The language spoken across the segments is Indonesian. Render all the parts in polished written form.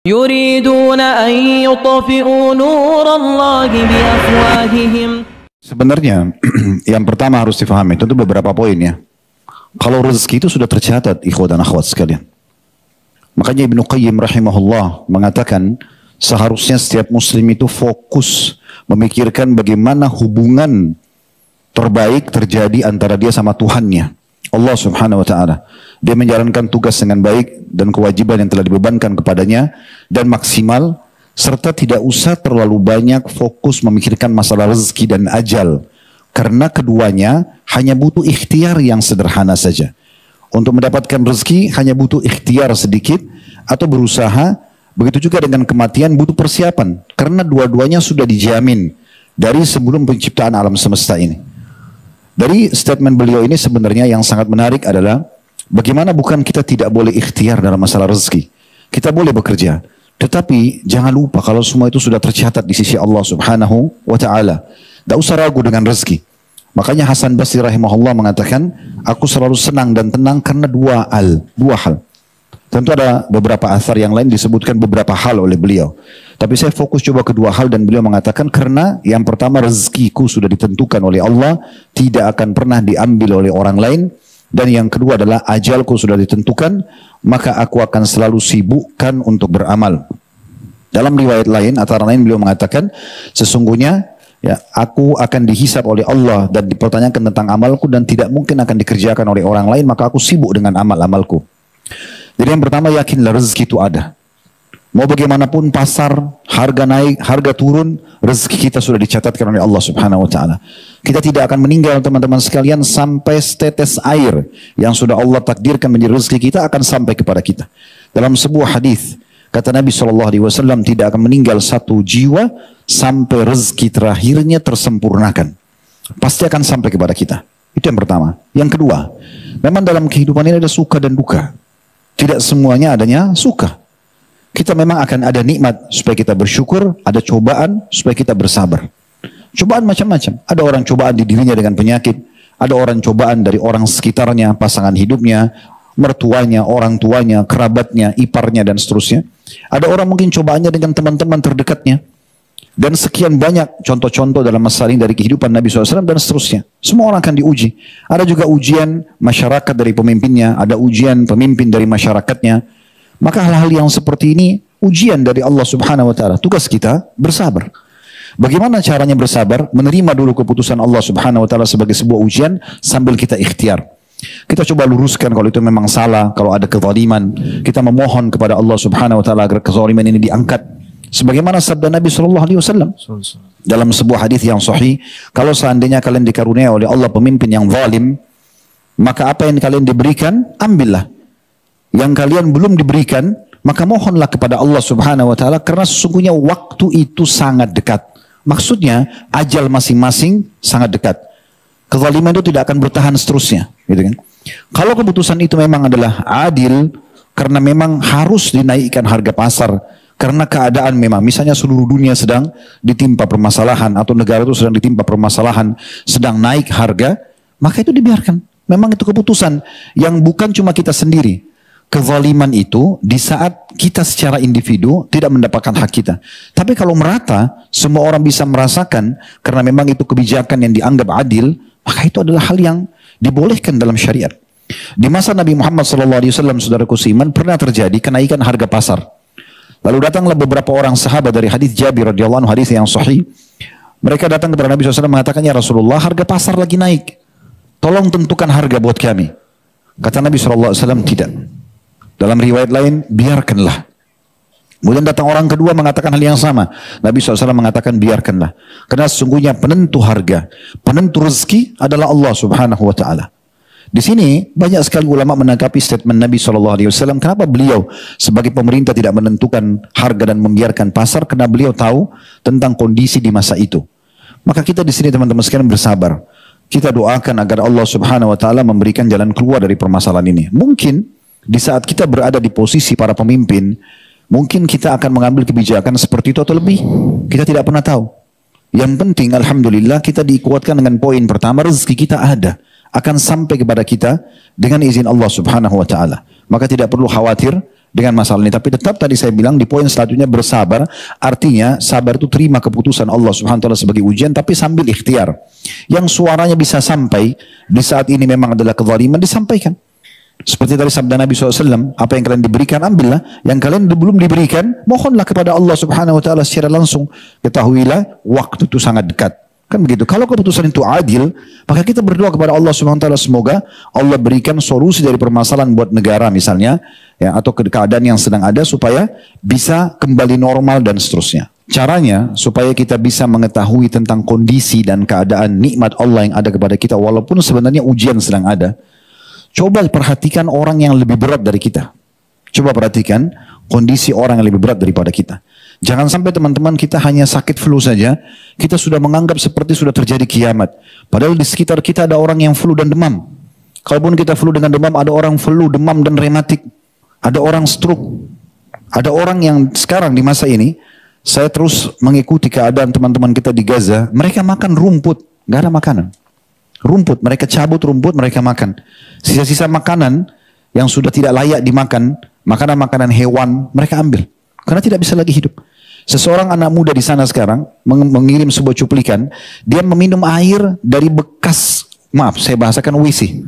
يريدون أن يطفئوا نور الله بأفواههم. Sebenarnya yang pertama harus difahami tentu beberapa poin ya. Kalau rezeki itu sudah tercatat ikhwah dan akhwat sekalian. Makanya Ibnu Qayyim rahimahullah mengatakan seharusnya setiap muslim itu fokus memikirkan bagaimana hubungan terbaik terjadi antara dia sama Tuhannya, Allah subhanahu wa ta'ala. Dia menjalankan tugas dengan baik dan kewajiban yang telah dibebankan kepadanya dan maksimal, serta tidak usah terlalu banyak fokus memikirkan masalah rezeki dan ajal. Karena keduanya hanya butuh ikhtiar yang sederhana saja. Untuk mendapatkan rezeki hanya butuh ikhtiar sedikit atau berusaha. Begitu juga dengan kematian butuh persiapan. Karena dua-duanya sudah dijamin dari sebelum penciptaan alam semesta ini. Dari statement beliau ini sebenarnya yang sangat menarik adalah bagaimana bukan kita tidak boleh ikhtiar dalam masalah rezeki. Kita boleh bekerja. Tetapi jangan lupa kalau semua itu sudah tercatat di sisi Allah subhanahu wa ta'ala. Tidak usah ragu dengan rezeki. Makanya Hasan Basri rahimahullah mengatakan, aku selalu senang dan tenang karena dua hal. Tentu ada beberapa athar yang lain disebutkan beberapa hal oleh beliau. Tapi saya fokus coba kedua hal dan beliau mengatakan karena yang pertama rezekiku sudah ditentukan oleh Allah, tidak akan pernah diambil oleh orang lain. Dan yang kedua adalah ajalku sudah ditentukan, maka aku akan selalu sibukkan untuk beramal. Dalam riwayat lain, antara lain beliau mengatakan, sesungguhnya ya, aku akan dihisab oleh Allah dan dipertanyakan tentang amalku dan tidak mungkin akan dikerjakan oleh orang lain, maka aku sibuk dengan amal-amalku. Jadi yang pertama yakinlah rezeki itu ada. Mau bagaimanapun pasar, harga naik, harga turun, rezeki kita sudah dicatatkan oleh Allah subhanahu wa ta'ala. Kita tidak akan meninggal teman-teman sekalian sampai setetes air yang sudah Allah takdirkan menjadi rezeki kita akan sampai kepada kita. Dalam sebuah hadis kata Nabi SAW tidak akan meninggal satu jiwa sampai rezeki terakhirnya tersempurnakan. Pasti akan sampai kepada kita. Itu yang pertama. Yang kedua, memang dalam kehidupan ini ada suka dan duka. Tidak semuanya adanya suka. Kita memang akan ada nikmat supaya kita bersyukur, ada cobaan supaya kita bersabar. Cobaan macam-macam. Ada orang cobaan di dirinya dengan penyakit, ada orang cobaan dari orang sekitarnya, pasangan hidupnya, mertuanya, orang tuanya, kerabatnya, iparnya dan seterusnya. Ada orang mungkin cobaannya dengan teman-teman terdekatnya. Dan sekian banyak contoh-contoh dalam masalah ini dari kehidupan Nabi SAW dan seterusnya. Semua orang akan diuji. Ada juga ujian masyarakat dari pemimpinnya, ada ujian pemimpin dari masyarakatnya. Maka hal-hal yang seperti ini ujian dari Allah subhanahu wa ta'ala. Tugas kita bersabar. Bagaimana caranya bersabar? Menerima dulu keputusan Allah subhanahu wa ta'ala sebagai sebuah ujian sambil kita ikhtiar. Kita coba luruskan kalau itu memang salah, kalau ada kezaliman. Kita memohon kepada Allah subhanahu wa ta'ala agar kezaliman ini diangkat. Sebagaimana sabda Nabi SAW dalam sebuah hadis yang sahih, kalau seandainya kalian dikaruniai oleh Allah pemimpin yang zalim, maka apa yang kalian diberikan, ambillah. Yang kalian belum diberikan, maka mohonlah kepada Allah subhanahu wa ta'ala karena sesungguhnya waktu itu sangat dekat. Maksudnya ajal masing-masing sangat dekat. Kezaliman itu tidak akan bertahan seterusnya, gitu kan? Kalau keputusan itu memang adalah adil karena memang harus dinaikkan harga pasar karena keadaan memang misalnya seluruh dunia sedang ditimpa permasalahan atau negara itu sedang ditimpa permasalahan, sedang naik harga, maka itu dibiarkan. Memang itu keputusan yang bukan cuma kita sendiri. Kezaliman itu di saat kita secara individu tidak mendapatkan hak kita. Tapi kalau merata, semua orang bisa merasakan karena memang itu kebijakan yang dianggap adil, maka itu adalah hal yang dibolehkan dalam syariat. Di masa Nabi Muhammad SAW, saudaraku seiman, pernah terjadi kenaikan harga pasar. Lalu datanglah beberapa orang sahabat dari hadis Jabir radhiyallahu anhu, hadis yang sahih. Mereka datang kepada Nabi SAW mengatakan, ya Rasulullah, harga pasar lagi naik. Tolong tentukan harga buat kami. Kata Nabi SAW, tidak. Dalam riwayat lain, biarkanlah. Kemudian datang orang kedua mengatakan hal yang sama. Nabi SAW mengatakan biarkanlah. Karena sesungguhnya penentu harga, penentu rezeki adalah Allah subhanahu wa ta'ala. Di sini banyak sekali ulama menanggapi statement Nabi SAW. Kenapa beliau sebagai pemerintah tidak menentukan harga dan membiarkan pasar? Karena beliau tahu tentang kondisi di masa itu. Maka kita di sini teman-teman sekalian bersabar. Kita doakan agar Allah subhanahu wa ta'ala memberikan jalan keluar dari permasalahan ini. Mungkin di saat kita berada di posisi para pemimpin, mungkin kita akan mengambil kebijakan seperti itu atau lebih. Kita tidak pernah tahu. Yang penting, alhamdulillah, kita dikuatkan dengan poin pertama, rezeki kita ada. Akan sampai kepada kita dengan izin Allah subhanahu wa ta'ala. Maka tidak perlu khawatir dengan masalah ini. Tapi tetap tadi saya bilang di poin selanjutnya bersabar. Artinya sabar itu terima keputusan Allah Subhanahu wa taala sebagai ujian tapi sambil ikhtiar. Yang suaranya bisa sampai di saat ini memang adalah kezaliman disampaikan. Seperti tadi sabda Nabi SAW, apa yang kalian diberikan ambillah, yang kalian belum diberikan mohonlah kepada Allah Subhanahu wa taala secara langsung. Ketahuilah waktu itu sangat dekat. Kan begitu. Kalau keputusan itu adil, maka kita berdoa kepada Allah Subhanahu wa taala semoga Allah berikan solusi dari permasalahan buat negara misalnya, ya, atau keadaan yang sedang ada supaya bisa kembali normal dan seterusnya. Caranya supaya kita bisa mengetahui tentang kondisi dan keadaan nikmat Allah yang ada kepada kita walaupun sebenarnya ujian sedang ada. Coba perhatikan orang yang lebih berat dari kita. Coba perhatikan kondisi orang yang lebih berat daripada kita. Jangan sampai teman-teman kita hanya sakit flu saja, kita sudah menganggap seperti sudah terjadi kiamat. Padahal di sekitar kita ada orang yang flu dan demam. Kalaupun kita flu dengan demam, ada orang flu, demam dan rematik. Ada orang stroke. Ada orang yang sekarang di masa ini, saya terus mengikuti keadaan teman-teman kita di Gaza, mereka makan rumput, gak ada makanan. Rumput, mereka cabut rumput, mereka makan. Sisa-sisa makanan yang sudah tidak layak dimakan, makanan-makanan hewan, mereka ambil. Karena tidak bisa lagi hidup. Seseorang anak muda di sana sekarang mengirim sebuah cuplikan, dia meminum air dari bekas, maaf saya bahasakan WC.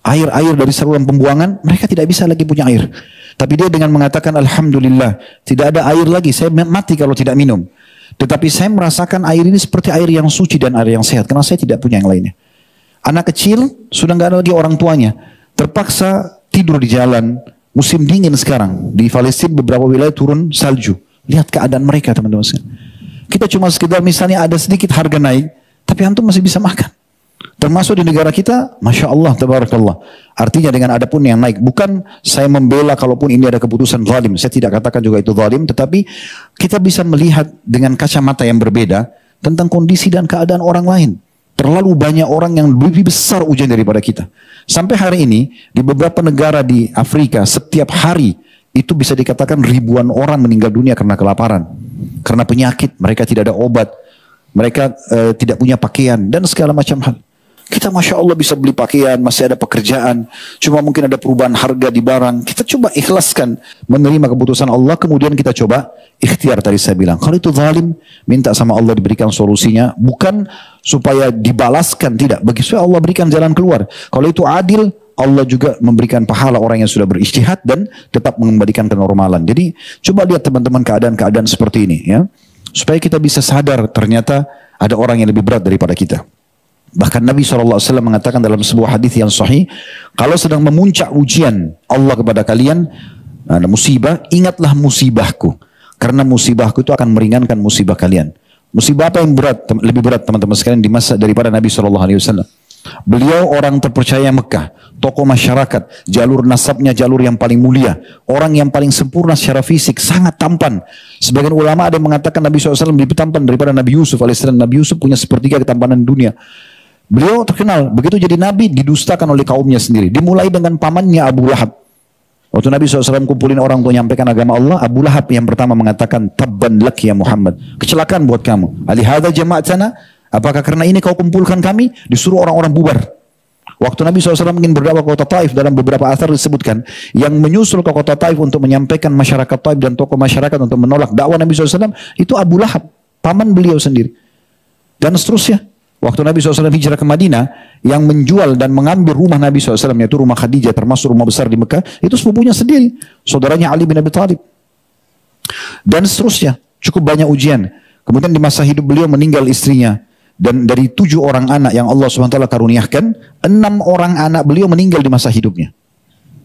Air dari saluran pembuangan, mereka tidak bisa lagi punya air. Tapi dia dengan mengatakan Alhamdulillah, tidak ada air lagi, saya mati kalau tidak minum. Tetapi saya merasakan air ini seperti air yang suci dan air yang sehat, karena saya tidak punya yang lainnya. Anak kecil sudah nggak ada lagi orang tuanya, terpaksa tidur di jalan. Musim dingin sekarang di Palestina beberapa wilayah turun salju. Lihat keadaan mereka teman-teman sekalian. Kita cuma sekedar misalnya ada sedikit harga naik, tapi antum masih bisa makan. Termasuk di negara kita, Masya Allah, Tabarakallah. Artinya dengan ada pun yang naik. Bukan saya membela kalaupun ini ada keputusan zalim. Saya tidak katakan juga itu zalim. Tetapi kita bisa melihat dengan kacamata yang berbeda tentang kondisi dan keadaan orang lain. Terlalu banyak orang yang lebih besar ujian daripada kita. Sampai hari ini, di beberapa negara di Afrika, setiap hari itu bisa dikatakan ribuan orang meninggal dunia karena kelaparan. Karena penyakit, mereka tidak ada obat. Mereka tidak punya pakaian dan segala macam hal. Kita Masya Allah bisa beli pakaian, masih ada pekerjaan. Cuma mungkin ada perubahan harga di barang. Kita coba ikhlaskan menerima keputusan Allah. Kemudian kita coba ikhtiar tadi saya bilang. Kalau itu zalim, minta sama Allah diberikan solusinya. Bukan supaya dibalaskan, tidak. Bagi supaya Allah berikan jalan keluar. Kalau itu adil, Allah juga memberikan pahala orang yang sudah berijtihad dan tetap mengembalikan kenormalan. Jadi coba lihat teman-teman keadaan-keadaan seperti ini, ya, supaya kita bisa sadar ternyata ada orang yang lebih berat daripada kita. Bahkan Nabi SAW mengatakan dalam sebuah hadis yang sahih, kalau sedang memuncak ujian Allah kepada kalian, ada musibah, ingatlah musibahku, karena musibahku itu akan meringankan musibah kalian. Musibah apa yang berat, lebih berat teman-teman sekalian di masa daripada Nabi SAW? Beliau orang terpercaya Mekah, tokoh masyarakat, jalur nasabnya jalur yang paling mulia, orang yang paling sempurna secara fisik, sangat tampan. Sebagian ulama ada yang mengatakan Nabi SAW lebih tampan daripada Nabi Yusuf AS. Nabi Yusuf punya sepertiga ketampanan dunia. Beliau terkenal, begitu jadi Nabi didustakan oleh kaumnya sendiri. Dimulai dengan pamannya Abu Lahab. Waktu Nabi SAW kumpulin orang untuk menyampaikan agama Allah, Abu Lahab yang pertama mengatakan, Tabban lak ya Muhammad, kecelakaan buat kamu. Alihada jama'atana, apakah karena ini kau kumpulkan kami? Disuruh orang-orang bubar. Waktu Nabi SAW ingin berdakwah ke kota Taif, dalam beberapa asar disebutkan, yang menyusul ke kota Taif untuk menyampaikan masyarakat Taif dan tokoh masyarakat untuk menolak dakwah Nabi SAW, itu Abu Lahab, paman beliau sendiri. Dan seterusnya. Waktu Nabi SAW hijrah ke Madinah, yang menjual dan mengambil rumah Nabi SAW, yaitu rumah Khadijah, termasuk rumah besar di Mekah, itu sepupunya sendiri, saudaranya Ali bin Abi Thalib. Dan seterusnya, cukup banyak ujian. Kemudian di masa hidup beliau meninggal istrinya. Dan dari 7 orang anak yang Allah SWT karuniakan, 6 orang anak beliau meninggal di masa hidupnya.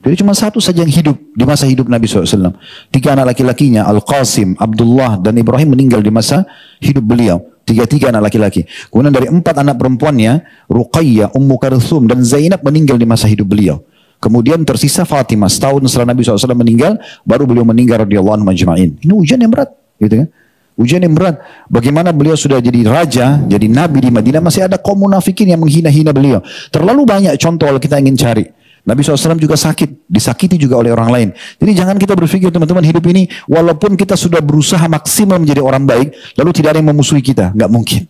Jadi cuma 1 saja yang hidup di masa hidup Nabi SAW. 3 anak laki-lakinya, Al-Qasim, Abdullah, dan Ibrahim meninggal di masa hidup beliau. 3 anak laki-laki. Kemudian dari 4 anak perempuannya, Ruqayyah, Ummu Kalthum, dan Zainab meninggal di masa hidup beliau. Kemudian tersisa Fatimah. Setahun setelah Nabi SAW meninggal, baru beliau meninggal radhiyallahu anhu majma'in. Ini ujian yang berat, gitu kan? Ujian yang berat. Bagaimana beliau sudah jadi raja, jadi nabi di Madinah, masih ada kaum munafikin yang menghina-hina beliau. Terlalu banyak contoh kalau kita ingin cari. Nabi SAW juga sakit, disakiti juga oleh orang lain. Jadi jangan kita berpikir teman-teman hidup ini, walaupun kita sudah berusaha maksimal menjadi orang baik, lalu tidak ada yang memusuhi kita. Nggak mungkin.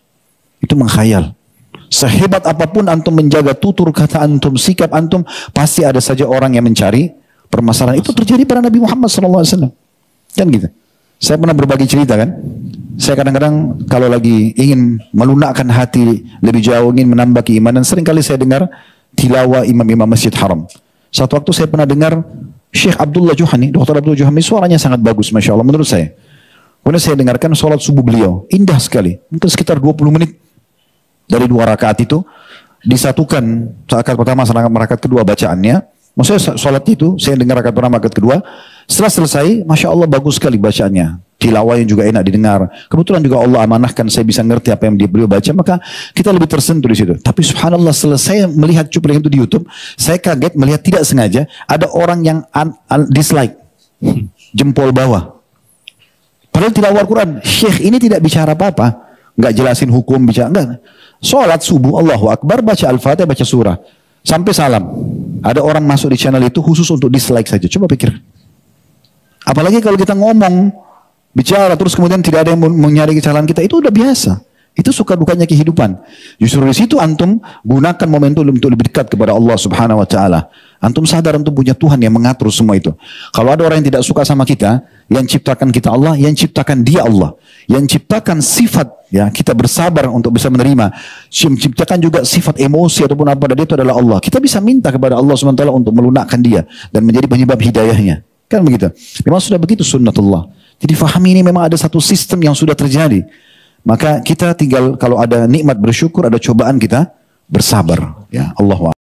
Itu mengkhayal. Sehebat apapun antum menjaga tutur kata antum, sikap antum, pasti ada saja orang yang mencari permasalahan itu terjadi pada Nabi Muhammad SAW. Kan gitu. Saya pernah berbagi cerita kan. Saya kadang-kadang kalau lagi ingin melunakkan hati lebih jauh, ingin menambah keimanan, seringkali saya dengar tilawah imam-imam Masjid Haram. Satu waktu saya pernah dengar Syekh Abdullah Juhani, Dr. Abdullah Juhani, suaranya sangat bagus, Masya Allah, menurut saya. Kemudian saya dengarkan sholat subuh beliau, indah sekali. Mungkin sekitar 20 menit dari 2 rakaat itu, disatukan rakaat pertama sama rakaat kedua bacaannya. Maksudnya sholat itu, saya dengar rakaat pertama, rakaat kedua. Setelah selesai, Masya Allah bagus sekali bacaannya. Tilawahnya juga enak didengar. Kebetulan juga Allah amanahkan saya bisa ngerti apa yang beliau baca, maka kita lebih tersentuh di situ. Tapi subhanallah selesai melihat cuplikan itu di YouTube, saya kaget melihat tidak sengaja ada orang yang dislike, jempol bawah. Padahal tilawah Al-Quran, Syekh ini tidak bicara apa-apa, nggak jelasin hukum, bicara enggak. Sholat subuh, Allahu Akbar, baca Al-Fatihah, baca surah, sampai salam. Ada orang masuk di channel itu khusus untuk dislike saja. Coba pikir. Apalagi kalau kita ngomong, bicara terus kemudian tidak ada yang mencari kesalahan kita, itu udah biasa. Itu suka dukanya kehidupan. Justru di situ antum gunakan momentum untuk lebih dekat kepada Allah Subhanahu wa taala. Antum sadar antum punya Tuhan yang mengatur semua itu. Kalau ada orang yang tidak suka sama kita, yang ciptakan kita Allah, yang ciptakan dia Allah. Yang ciptakan sifat ya kita bersabar untuk bisa menerima. Menciptakan juga sifat emosi ataupun apa dari itu adalah Allah. Kita bisa minta kepada Allah Subhanahu wa taala untuk melunakkan dia dan menjadi penyebab hidayahnya. Kan begitu. Memang sudah begitu sunnatullah. Jadi fahami ini memang ada satu sistem yang sudah terjadi. Maka kita tinggal kalau ada nikmat bersyukur, ada cobaan kita bersabar. Ya Allah.